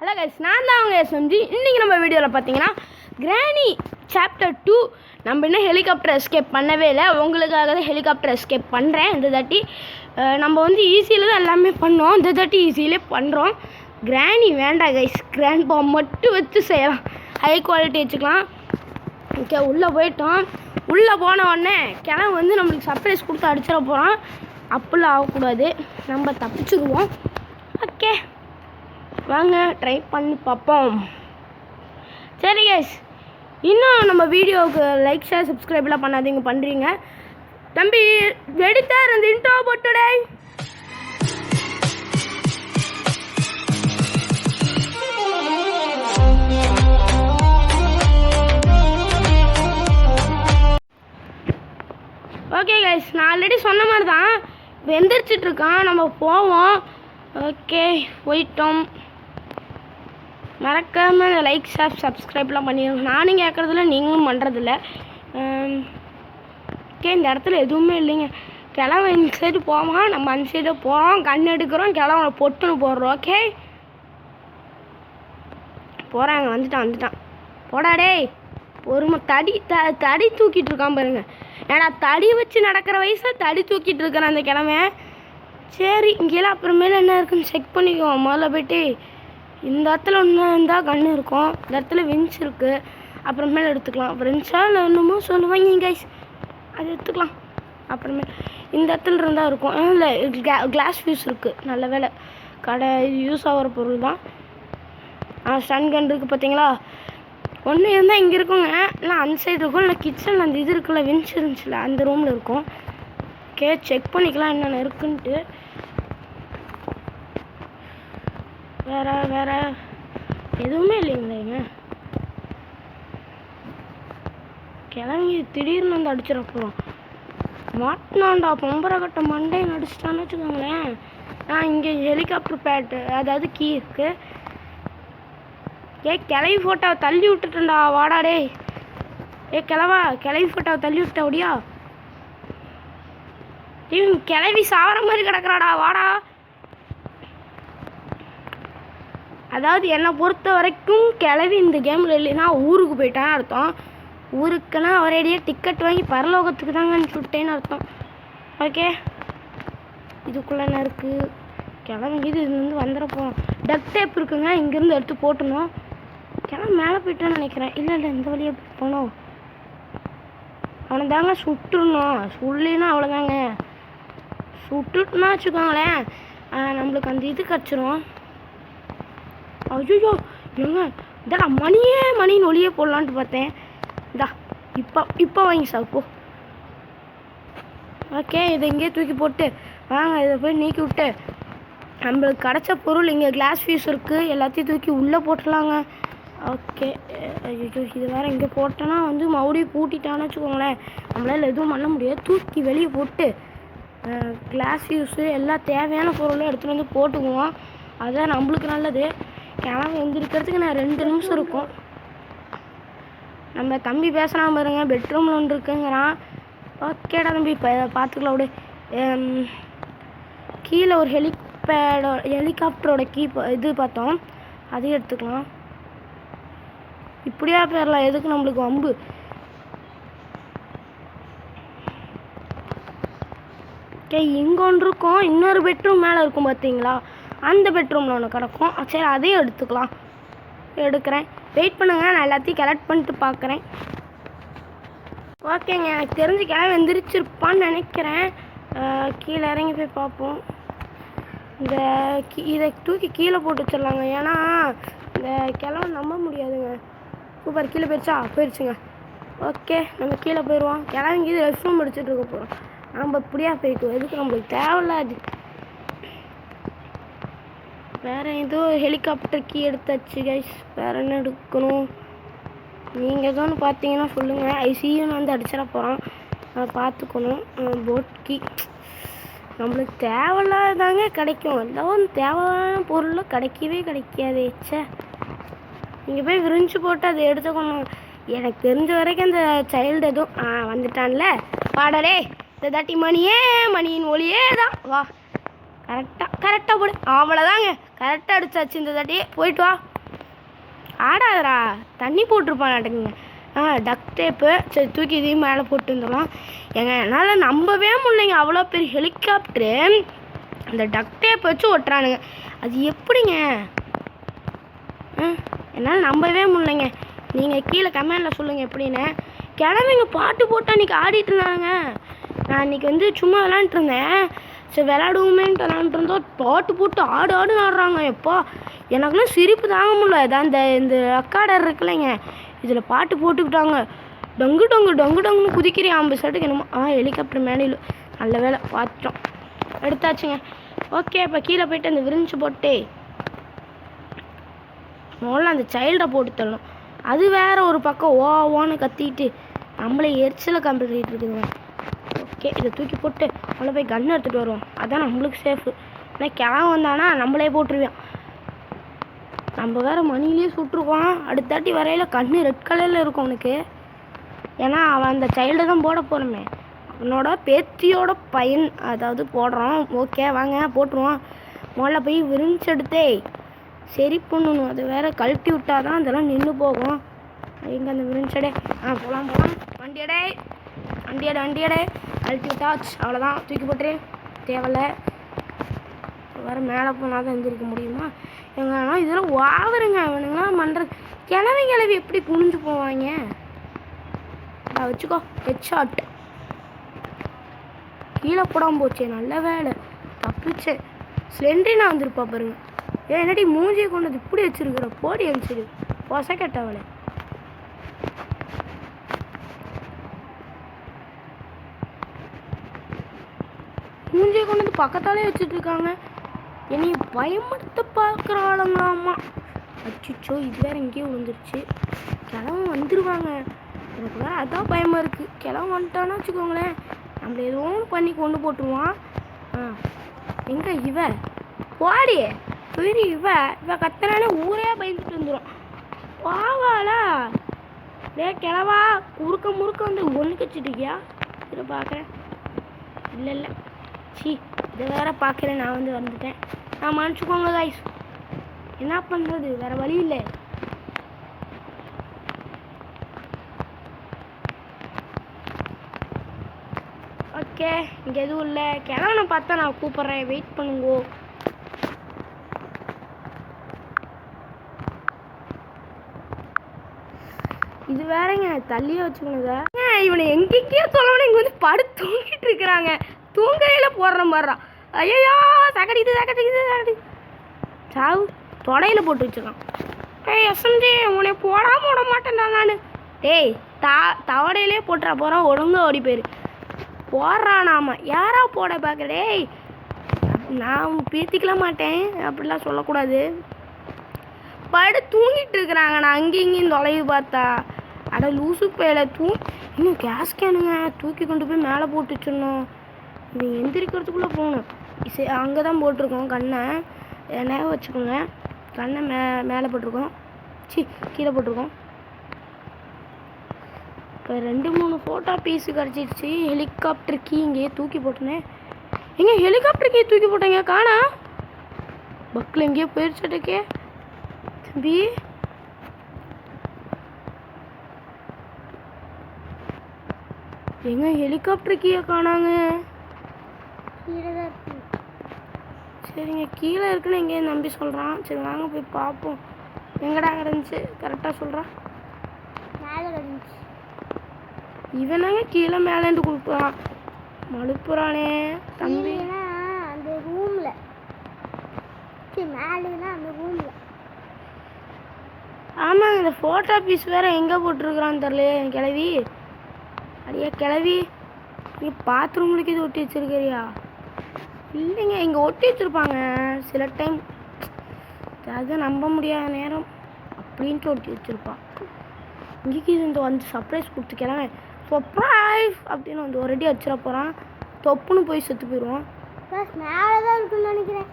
Hello guys, நான் தான் அவங்க எஸ்எம்ஜி. இன்றைக்கி நம்ம வீடியோவில் பார்த்தீங்கன்னா கிராணி சாப்டர் 2 நம்ம இன்னும் ஹெலிகாப்டர் எஸ்கேப் பண்ணவே இல்லை. உங்களுக்காக தான் ஹெலிகாப்டர் எஸ்கேப் பண்ணுறேன். இந்த தாட்டி நம்ம வந்து ஈஸியில் தான் எல்லாமே பண்ணோம். இந்த தாட்டி ஈஸியிலே பண்ணுறோம். கிராணி வேண்டாம் கைஸ், கிராண்ட் பா மட்டும் வச்சு செய்யலாம். ஹை குவாலிட்டி வச்சுக்கலாம். ஓகே, உள்ளே போயிட்டோம். உள்ளே போன உடனே கிளம்பு வந்து நம்மளுக்கு சர்ப்ரைஸ் கொடுத்து அடிச்சிட போகிறோம். அப்படிலாம் ஆகக்கூடாது, நம்ம தப்பிச்சுக்குவோம். ஓகே வாங்க ட்ரை பண்ணி பார்ப்போம். சரி கைஸ், இன்னும் நம்ம வீடியோவுக்கு லைக் ஷேர் சப்ஸ்கிரைப்லாம் பண்ணாதீங்க, பண்ணுறீங்க. தம்பி எடிட்டர் அந்த இன்ட்ரோ போட்டுடே. ஓகே கைஸ், நான் ஆல்ரெடி சொன்ன மாதிரி தான் இப்போ எந்திரிச்சிட்ருக்கான். நம்ம போவோம். ஓகே போயிட்டோம். மறக்காமல் லைக் ஷேர் சப்ஸ்கிரைப்லாம் பண்ணிடுங்க. நானும் கேட்குறதில்ல, நீங்களும் பண்ணுறதில்ல. ஓகே, இந்த இடத்துல எதுவுமே இல்லைங்க. கிழவன் இந்த சைடு போவான், நம்ம அந்த சைடு போகிறோம். கண் எடுக்கிறோம், கிழவனை பொட்டுன்னு போடுறோம். ஓகே போகிறாங்க. வந்துட்டான் போடாடே. பொறுமை. தடி தூக்கிட்டு இருக்கான் பாருங்க. ஏன்னா தடி வச்சு நடக்கிற வயசில் தடி தூக்கிட்டு இருக்கிறேன் அந்த கிழமை. சரி, இங்கெல்லாம் அப்புறமேல என்ன இருக்குன்னு செக் பண்ணிக்குவோம். முதல்ல போய்ட்டு இந்த இடத்துல ஒன்று இருந்தால் கன்று இருக்கும், இந்த இடத்துல வின்ச் இருக்குது, அப்புறமேல எடுத்துக்கலாம். அப்புறம் வின்ச்சா என்னமோ சொல்லுவாங்க கைஸ், அது எடுத்துக்கலாம். அப்புறமேல் இந்த இடத்துல இருந்தால் இருக்கும். இல்லை, கிளாஸ் ஃபியூஸ் இருக்குது. நல்ல வேலை, கடை யூஸ் ஆகிற பொருள் தான். ஸ்டன் கன் இருக்குது பார்த்தீங்களா. ஒன்று இருந்தால் இங்கே இருக்குங்க, இல்லை அந்த சைடு இருக்கும், இல்லை கிச்சனில் அந்த இது இருக்குல்ல, வின்ச் இருந்துச்சுல, அந்த ரூமில் இருக்கும். ஓகே, செக் பண்ணிக்கலாம் என்னென்ன இருக்குன்ட்டு. வேற எதுவுமே இல்லைங்களேங்க. கிளம்பி திடீர்னு வந்து அடிச்சிட போகிறோம். மாட்டினாண்டா பொம்பரை கட்ட மண்டையை அடிச்சிட்டான்னு வச்சுக்கோங்களேன். இங்கே ஹெலிகாப்டர் பேட்டு, அதாவது கீ இருக்குது. கிளவி ஃபோட்டோவை தள்ளி விட்டுட்டேன்டா, வாடாடே. கிளவி ஃபோட்டோவை தள்ளி விட்ட அப்படியா? கிளவி சாவர மாதிரி கிடக்குறாடா, வாடா. அதாவது என்னை பொறுத்த வரைக்கும் கிளவி இந்த கேமில் இல்லைன்னா ஊருக்கு போயிட்டான்னு அர்த்தம். ஊருக்குன்னா ஒரேடியாக டிக்கெட் வாங்கி பரலோகத்துக்கு தாங்க அனுப்பிச்சி விட்டேன்னு அர்த்தம். ஓகே, இதுக்குள்ளே என்ன இருக்குது? கிளம்பி இதுலேருந்து வந்துட போகிறோம். டக் டேப் இருக்குங்க, இங்கேருந்து எடுத்து போட்டணும். கிளம்பி மேலே போயிட்டான்னு நினைக்கிறேன். இல்லை இந்த வழியாக போகணும். அவனை தாங்க சுட்டுடணும். சொல்லினா அவ்வளோதாங்க. சுட்டுட்டுனா வச்சுக்கோங்களேன், நம்மளுக்கு அந்த இது கிடச்சிரும். ஐயோ ஏங்க, இதடா மணின்னு ஒளியே போடலான்ட்டு பார்த்தேன். இதா இப்போ வாங்கி சாப்போ. ஓகே, இதை இங்கேயே தூக்கி போட்டு வாங்க, இதை போய் நீக்கி விட்டு நம்மளுக்கு கிடச்ச பொருள் இங்கே கிளாஸ் ஃபியூஸ் இருக்குது, எல்லாத்தையும் தூக்கி உள்ளே போட்டுடலாங்க. ஓகே, ஐயோ இது வேறு இங்கே போட்டோன்னா வந்து மறுபடியும் பூட்டிட்டான்னு வச்சுக்கோங்களேன், நம்மளால் எதுவும் பண்ண முடியாது. தூக்கி வெளியே போட்டு கிளாஸ் ஃபியூஸு எல்லா தேவையான பொருளும் எடுத்துகிட்டு வந்து போட்டுக்குவோம். அதுதான் நம்மளுக்கு நல்லது. கிளம்பி எழுந்திருக்கிறதுக்கு நான் 2 நிமிஷம் இருக்கும். நம்ம தம்பி பேசுகிறான் பாருங்க, பெட்ரூமில் ஒன்று இருக்குங்கிறான். ஓகேடா தம்பி, இப்போ பார்த்துக்கலாம் விடு. கீழே ஒரு ஹெலிகாப்டரோட இது பார்த்தோம், அதையும் எடுத்துக்கலாம். இப்படியா பேரலாம், எதுக்கு நம்மளுக்கு வம்பு. ஓகே, இங்கே ஒன்று இருக்கும், இன்னொரு பெட்ரூம் மேலே இருக்கும் பார்த்தீங்களா, அந்த பெட்ரூமில் ஒன்று கிடக்கும். சரி, அதையும் எடுக்கிறேன். வெயிட் பண்ணுங்கள், நான் எல்லாத்தையும் கலெக்ட் பண்ணிட்டு பார்க்குறேன். ஓகேங்க, எனக்கு தெரிஞ்சு கிளம்பி எந்திரிச்சிருப்பான்னு நினைக்கிறேன். கீழே இறங்கி போய் பார்ப்போம். இதை தூக்கி கீழே போட்டு வச்சிடலாங்க, ஏன்னா இந்த கிளம்ப நம்ப முடியாதுங்க. சூப்பர், கீழே போயிடுச்சுங்க. ஓகே, நம்ம கீழே போயிடுவோம். கிளம்பி ரெஸ்ட் ரூம் எடுத்துகிட்டு இருக்க போகிறோம். நம்ம இப்படியா போய்க்குவோம், எதுக்கு நம்மளுக்கு தேவையில்லாது. வேறு ஏதோ ஹெலிகாப்டர் கீ எடுத்தாச்சு கைஸ். வேறு என்ன எடுக்கணும்? நீங்கள் எதோன்னு பார்த்தீங்கன்னா சொல்லுங்கள். ஐசியூன்னு வந்து அடிச்சிட போகிறோம், பார்த்துக்கணும். போட் கீ நம்மளுக்கு தேவையில்லாதாங்க கிடைக்கும். எல்லாம் தேவையான பொருள் கிடைக்காதே. சே, நீங்கள் போய் விரிஞ்சு போட்டு அதை எடுத்துக்கணும். எனக்கு தெரிஞ்ச வரைக்கும் அந்த சைல்டு எதுவும் வந்துட்டான்ல, பாடலே. இந்த தாட்டி மணியின் ஒளியே தான். வா, கரெக்டாக போடு. அவ்வளோதாங்க, கரெக்டாக அடிச்சாச்சு இந்த தாட்டி. போயிட்டு வா. ஆடாதரா, தண்ணி போட்டிருப்பானாட்டுங்க. டக் டேப்பு. சரி, தூக்கி இதையும் மேலே போட்டு வந்துடலாம். ஏங்க என்னால் நம்பவே முடியலைங்க, அவ்வளோ பெரிய ஹெலிகாப்டரு அந்த டக் டேப் வச்சு ஒட்டுறானுங்க. அது எப்படிங்க? என்னால் நம்பவே முடியலைங்க. நீங்கள் கீழே கமெண்டில் சொல்லுங்கள் எப்படின்னு. கிளம்பிங்க, பாட்டு போட்டு அன்றைக்கி ஆடிட்டு இருந்தாங்க. நான் அன்றைக்கி வந்து சும்மா விளாண்டுட்டு இருந்தேன். சரி விளாடுவோமேன்ட்டு விளாண்டுட்டு இருந்தோம். பாட்டு போட்டு ஆடுன்னு ஆடுறாங்க. எப்போ எனக்குலாம் சிரிப்பு தாங்க முடியல. இதான் இந்த ரெக்கார்டர் இருக்குல்லைங்க, இதில் பாட்டு போட்டுக்கிட்டாங்க. டங்கு டங்கு டங்கு டங்குன்னு குதிக்கிறேன் 50 சட்டுக்கு என்னமோ. ஹெலிகாப்டர் மேடையில் நல்ல வேலை பார்த்துட்டோம், எடுத்தாச்சுங்க. ஓகே, இப்போ கீழே போய்ட்டு அந்த விரிஞ்சு போட்டு முதல்ல அந்த சைல்டை போட்டு தரணும். அது வேற ஒரு பக்கம் ஓன்னு கத்திட்டு நம்மளே எரிச்சலை கம்பிட்டு இருக்குதுங்க. ஓகே, இதை தூக்கி போட்டு நம்மளை போய் கன் எடுத்துகிட்டு வருவோம். அதான் நம்மளுக்கு சேஃபு. ஏன்னா கிழவன் வந்தானா நம்மளே போட்டுருவான். நம்ம வேறு மணிலேயே சுட்டுருக்கோம். அடுத்தாட்டி வரையில் கண்ணு ரெட் கலரில் இருக்கும் அவனுக்கு. ஏன்னா அவன் அந்த சைல்டை தான் போட போகிறோமே, அவனோட பேத்தியோட பையன், அதாவது போடுறோம். ஓகே வாங்க போட்டுருவோம். முதல்ல போய் விரிஞ்சு எடுத்தே சரி பண்ணணும். அது வேறு கழட்டி விட்டால் தான் அதெல்லாம் நின்று போகும். எங்கே அந்த விரிஞ்சடே? போகலாம் வண்டியடே கழட்டி விட்டாச்சு. அவ்வளோதான், தூக்கி போட்டுரு. தேவையில்ல. வேறு மேலே போனால் தான் எந்திரிக்க முடியுமா? எங்கன்னா இதெல்லாம் வாவருங்க. அவனுங்களாம் பண்ணுறது கிளவி எப்படி குனிஞ்சு போவாங்க? வச்சுக்கோ, ஹெட்ஷாட். கீழே போடாமல் போச்சே, நல்ல வேலை தப்பிச்சு. ஸ்லெண்ட்ரினா வந்துருப்பா பாருங்க. என்னடி மூஞ்சியை கொண்டு வந்து இப்படி வச்சிருக்கிற? போடி அனுப்பிச்சிடு பொசை கெட்டவளை. மூஞ்சியை கொண்டு வந்து பக்கத்தாலே வச்சுட்டு இருக்காங்க. என்னை பயமுறுத்த பார்க்குறாளுங்களாம்மா. அச்சிச்சோ, இது வேறு எங்கேயோ விழுந்துருச்சு. கிழவன் வந்துடுவாங்க. எனக்கு வேறு அதான் பயமாக இருக்குது. கிழவன் வந்துட்டான்னு வச்சுக்கோங்களேன், நம்மள எதுவும் பண்ணி கொண்டு போட்டுருவான். எங்கே இவ போடி? சரி, இவ கத்துனாலே ஊரே பயந்துட்டு வந்துடும். பாவாளா கிழவா, முறுக்க வந்து ஒன்று கச்சிட்டுக்கியா? இதை பார்க்குறேன். இல்லை சி, இதை வேற பார்க்குறேன். நான் வந்துட்டேன். நான் மன்னிச்சுக்கோங்க காய்ஸ், என்ன பண்ணுறது, வேறு வழி இல்லை. ஓகே, இங்கே எதுவும் இல்லை. கிழவனை பார்த்தா நான் கூப்பிட்றேன், வெயிட் பண்ணுங்கோ. இது வேறங்க, தள்ளியே வச்சுக்கணுதா? இவனை எங்கெங்கேயோ சொல்லணும். இங்கே வந்து படுத்து தூங்கிட்டு இருக்கிறாங்க. தூங்கையில் போடுற மாதிரிறான். ஐயோ, சகடி சாவு தொடையில் போட்டு வச்சுருக்கான். எஸ்எம்ஜி, உன்னை போடாமல் விட மாட்டேன்டா நான். டேய், தவடையிலே போட்டுறா போகிறான். ஒழுங்காக ஓடி போயிரு. போடுறானாமா, யாரா போட பார்க்க? டேய், நான் பீத்திக்கலாம் மாட்டேன், அப்படிலாம் சொல்லக்கூடாது. தூங்கிட்டு இருக்கிறாங்க. நான் அங்கேயும் தொலைவு பார்த்தா, அட லூசு பேல இன்னும் கேஸ் கேனுங்க தூக்கி கொண்டு போய் மேலே போட்டு வச்சிடணும். நீ எந்திரிக்கிறதுக்குள்ளே போகணும். சரி, அங்கே தான் போட்டிருக்கோம் கண்ணை. என்ன வச்சுக்கோங்க, கண்ணை மேலே போட்டிருக்கோம். கீழே போட்டிருக்கோம். இப்போ 2-3 ஃபோட்டோ பீஸு கிடச்சிடுச்சு. ஹெலிகாப்டர் கீ இங்கேயே தூக்கி போட்டேனே. எங்கே ஹெலிகாப்டர் கீ தூக்கி போட்டேங்க? காணா பக்கில் எங்கேயோ போயிடுச்சுட்டக்கே தம்பி. எங்க ஹெலிகாப்டர் கீழே காணாங்க? சரிங்க, கீழே இருக்குன்னு எங்கேயே நம்பி சொல்கிறான். சரி வாங்க போய் பார்ப்போம். எங்கடா கிடந்துச்சு கரெக்டாக சொல்கிறான். மேலே கிடந்துச்சு. இவனாங்க கீழே மேலேண்டு கொடுக்குறான். மழுப்புறானே தம்பி. அந்த ரூமில் மேலேனா அந்த ரூமில். ஆமாங்க, இந்த ஃபோட்டோ பீஸ் வேறு எங்கே போட்டிருக்குறான்னு தெரில கிளவி. அடியா கிளவி, நீ பாத்ரூம்லுக்கு இது ஒட்டி வச்சுருக்கிறியா? இல்லைங்க, இங்கே ஒட்டி வச்சுருப்பாங்க சில டைம். அது நம்ப முடியாத நேரம் அப்படின்ட்டு ஒட்டி வச்சுருப்பான். இங்கேக்கு இது இந்த வந்து சர்ப்ரைஸ் கொடுத்து கிளம்ப சர்ப்ரைஸ் அப்படின்னு வந்து ஒரு அடி அடிச்சிட போகிறான். தொப்புன்னு போய் செத்து போயிடுவோம். மேலே தான் இருக்குன்னு நினைக்கிறேன்.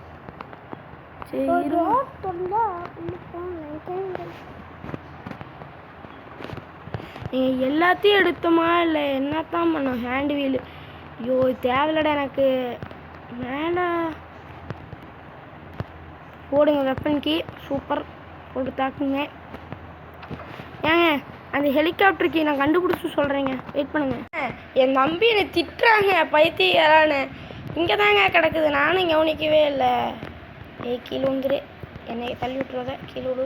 சரி, நீங்கள் எல்லாத்தையும் எடுத்தோமா இல்லை என்னத்தான் பண்ணோம்? ஹேண்ட் வீலு, ஐயோ தேவையில்லடா எனக்கு. மேலே போடுங்க வெப்பன் கீ. சூப்பர், போட்டு தாக்குங்க. ஏங்க அந்த ஹெலிகாப்டர் கீ நான் கண்டுபிடிச்சி சொல்கிறேங்க, வெயிட் பண்ணுங்க. என் தம்பி என்னை திட்டுறாங்க பைத்தியரான்னு. இங்கே தாங்க கிடக்குது, நானும் கவனிக்கவே இல்லை. கீழே வந்துரு, என்னை தள்ளி விட்டுறத கீழே விடு.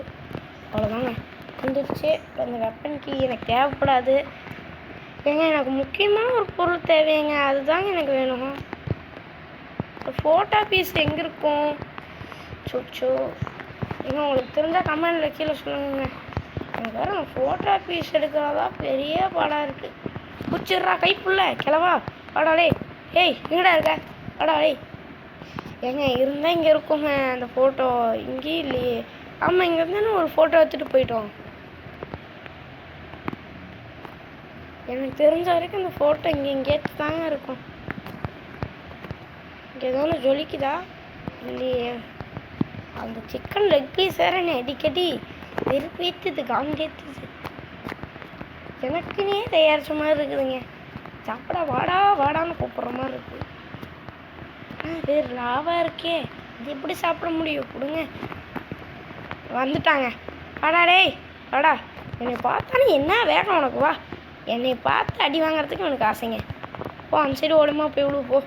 அவ்வளோதாங்க, வந்துடுச்சு. இப்போ அந்த வெப்பன் கீ எனக்கு தேவைப்படாது. ஏங்க எனக்கு முக்கியமான ஒரு பொருள் தேவைங்க, அதுதாங்க எனக்கு வேணும். ஃபோட்டோ பீஸ் எங்கே இருக்கும்? சொச்சோ ஏங்க உங்களுக்கு தெரிஞ்சால் கமெண்டில் கீழே சொல்லுங்க. எனக்கு வேறு ஃபோட்டோ பீஸ் எடுக்கிறதா பெரிய பாடாக இருக்குது. பிடிச்சிட்றா கைப்புள்ள கிளவா பாடாடே. ஏய் எங்கடா இருக்க பாடாடே. ஏங்க இருந்தால் இங்கே இருக்குங்க அந்த ஃபோட்டோ, இங்கேயும் இல்லையே. ஆமாம், இங்கே இருந்தானே ஒரு ஃபோட்டோ எடுத்துகிட்டு போயிட்டோம். எனக்கு தெரிஞ்ச வரைக்கும் இந்த ஃபோட்டோ இங்கே தாங்க இருக்கும். இங்கே எதோ ஒன்று ஜொலிக்குதா இல்லையே. அந்த சிக்கன் லெக் பீஸ் வேறு என்னை அடிக்கடி வெறுப்பேற்றுது, காந்தேற்றுது. எனக்குன்னே தயாரிச்ச மாதிரி இருக்குதுங்க. சாப்பிட வாடா வாடான்னு கூப்பிட்ற மாதிரி இருக்குது. வேறு லாவாக இருக்கே, இது எப்படி சாப்பிட முடியும்? கொடுங்க. வந்துட்டாங்க. வாடா டேய் வாடா. என்னை பார்த்தானே என்ன வேகம் உனக்கு? வா, என்னை பார்த்து அடி வாங்குறதுக்கு எனக்கு ஆசைங்க. போ அந்த சைடு ஓடுமா போய் விழு போ.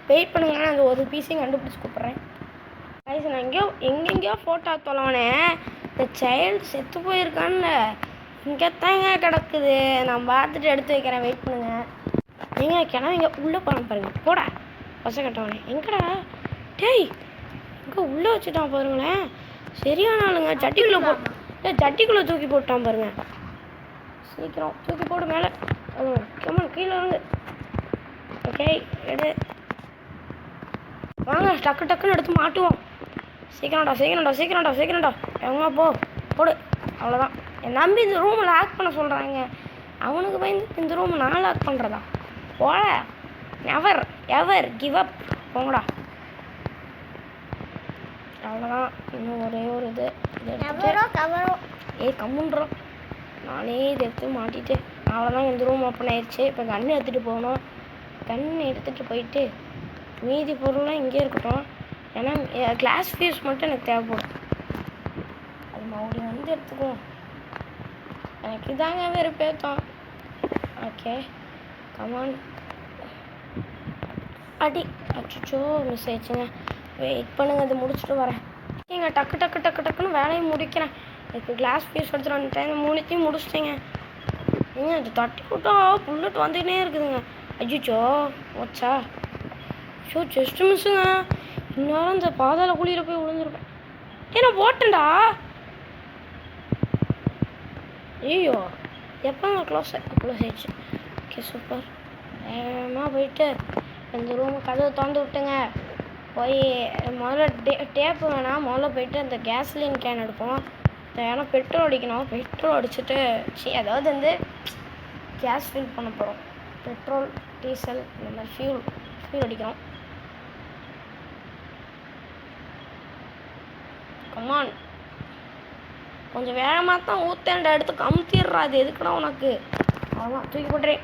வெயிட் பண்ணுங்க, நான் அந்த ஒரு பீஸையும் கண்டுபிடிச்சி கூப்பிட்றேன். கைஸ் நான் எங்கெங்கேயோ ஃபோட்டோ தொலைவனேன். இந்த சைல்டு செத்து போயிருக்கான்ல, இங்கே தாங்க கிடக்குது. நான் பார்த்துட்டு எடுத்து வைக்கிறேன், வெயிட் பண்ணுங்க. ஏங்க கிளம்பிங்க உள்ளே போகிறேன் பாருங்க. போடா பசை கட்டவனே, எங்கடா டேய்? இங்கே உள்ளே வச்சுட்டான் பாருங்களேன். சரியான ஆளுங்க. சட்டிக்குள்ளே தூக்கி போட்டான் பாருங்க. சீக்கிரம் தூக்கி போடு மேலே. கம்மன் கீழே இருந்து. ஓகே எடு, வாங்க டக்குன்னு எடுத்து மாட்டுவோம். சீக்கிரம்டா எவங்க போடு. அவ்வளோதான். என் நம்பி இந்த ரூமை லாக் பண்ண சொல்கிறாங்க. அவனுக்கு பயந்து இந்த ரூமை நான் லாக் பண்ணுறதா? போட எவர் கிவ் அப். போங்கடா. அவ்வளோதான். இன்னும் ஒரே ஒரு இது கம்முன்றோம். நானே இதை எடுத்து மாட்டிட்டு அவ்வளோதான். இந்த ரூம் ஓப்பன் ஆயிடுச்சு. இப்போ கன்று எடுத்துகிட்டு போகணும். கன்று எடுத்துகிட்டு போயிட்டு மீதி பொருள்லாம் இங்கே இருக்கட்டும். ஏன்னா கிளாஸ் ஃபியூஸ் மட்டும் எனக்கு தேவைப்படும். அது மறுபடியும் வந்து எடுத்துக்குவோம். எனக்கு இதாங்க வெறுப்பேத்தோம். Okay come on. அடி அச்சோ மிஸ் ஆயிடுச்சுங்க. வெயிட் பண்ணுங்க, அது முடிச்சுட்டு வரேன். ஏங்க டக்குன்னு வேலையை முடிக்கிறேன். எனக்கு கிளாஸ் பீஸ் எடுத்துகிட்டு வந்துட்டேன். மூணுத்தையும் முடிச்சிட்டேங்க. ஏங்க அது தட்டி விட்டா புல்லட் வந்துக்கினே இருக்குதுங்க. அஜிச்சோ ஓச்சா ஜஸ்ட் மிஸ்ஸுங்க. இந்நேரம் இந்த பாதாள குழியில் போய் விழுந்துருப்பேன். ஏன்னா போட்டேன்டா. ஐயோ எப்போங்க க்ளோஸ் ஆயிடுச்சு. Okay super. வேகமாக போயிட்டு இந்த ரூமு கதவை திறந்து விட்டுங்க. போய் முதல்ல டேப்பு வேணாம். முதல்ல போயிட்டு அந்த கேஸ்லின் கேன் எடுப்போம். ஏன்னா பெட்ரோல் அடிக்கணும். பெட்ரோல் அடிச்சுட்டு அதாவது வந்து கேஸ் ஃபில் பண்ண போகிறோம். பெட்ரோல் டீசல் இந்த மாதிரி ஃபியூல் அடிக்கிறோம். கமான் கொஞ்சம் வேகமாக தான் ஊற்றேன்டா. எடுத்து கமுத்திடுறா. அது எதுக்குடா உனக்கு? அவ்வளோதான் தூக்கி போட்டுறேன்.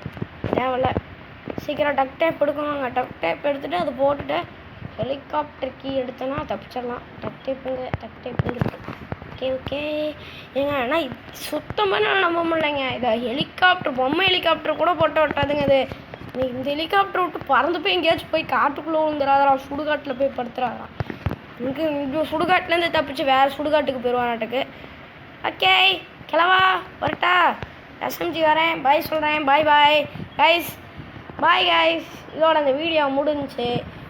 தேவையில்ல. சீக்கிரம் டக் டேப் எடுக்கணுங்க. டக் டேப் எடுத்துகிட்டு அதை போட்டுட்டு ஹெலிகாப்டர் கீ எடுத்தோன்னா தப்பிச்சிடலாம். டக் டேப்புங்க இருக்குது. ஓகே ஏங்க ஆனால் சுத்தமாக நான் நம்ப முடியலைங்க. இதை ஹெலிகாப்டர் பொம்மை ஹெலிகாப்டர் கூட போட்டு விட்டாதுங்க. இது இந்த ஹெலிகாப்டர் விட்டு பறந்து போய் எங்கேயாச்சும் போய் காட்டுக்குள்ளே விழுந்துடாதரா. சுடுகாட்டில் போய் படுத்துறாரா. இங்கே சுடுகாட்டிலேருந்து தப்பிச்சு வேறு சுடுகாட்டுக்கு போயிடுவானாட்டுக்கு. ஓகே கிளவா வரட்டா. எஸ்எம்ஜி வரேன். பாய் சொல்கிறேன். Bye guys. இதோட அந்த வீடியோ முடிஞ்சிச்சு.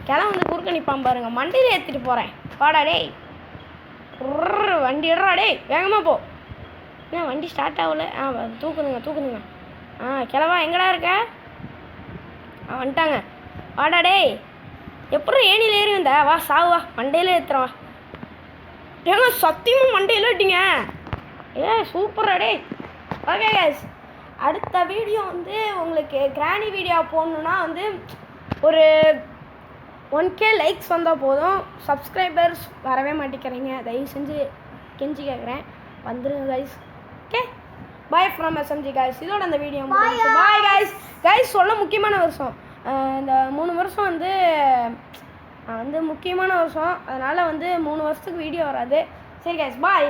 கிளம்ப வந்து குறுக்க நிற்பான் பாருங்கள். மண்டியில் ஏற்றிட்டு போகிறேன். வாடா டேய். வண்டி எடுறா டேய், வேகமாக போ. என்ன வண்டி ஸ்டார்ட் ஆகலை? தூக்குதுங்க. கிளவா எங்கடா இருக்க? வந்துட்டாங்க. வாடா டேய். எப்படி ஏணியில் ஏறி வந்த? வா சாவா, மண்டையில் ஏற்றுறவா. ஏங்க சத்தியமாக மண்டையில் விட்டீங்க. சூப்பரா டேய். ஓகே கைஸ், அடுத்த வீடியோ வந்து உங்களுக்கு கிராணி வீடியோ போடணுன்னா வந்து ஒரு 1K லைக்ஸ் வந்தால் போதும். சப்ஸ்கிரைபர்ஸ் வரவே மாட்டேங்கிறீங்க. தயவு செஞ்சு கெஞ்சி கேட்குறேன், வந்துடுங்க guys. Okay bye from SMG guys. இதோட அந்த வீடியோ பாய் கைஸ். சொல்ல முக்கியமான வருஷம் இந்த 3 வருஷம் வந்து வந்து முக்கியமான வருஷம், அதனால் வந்து 3 வருஷத்துக்கு வீடியோ வராது. சரி கைஸ், பாய்.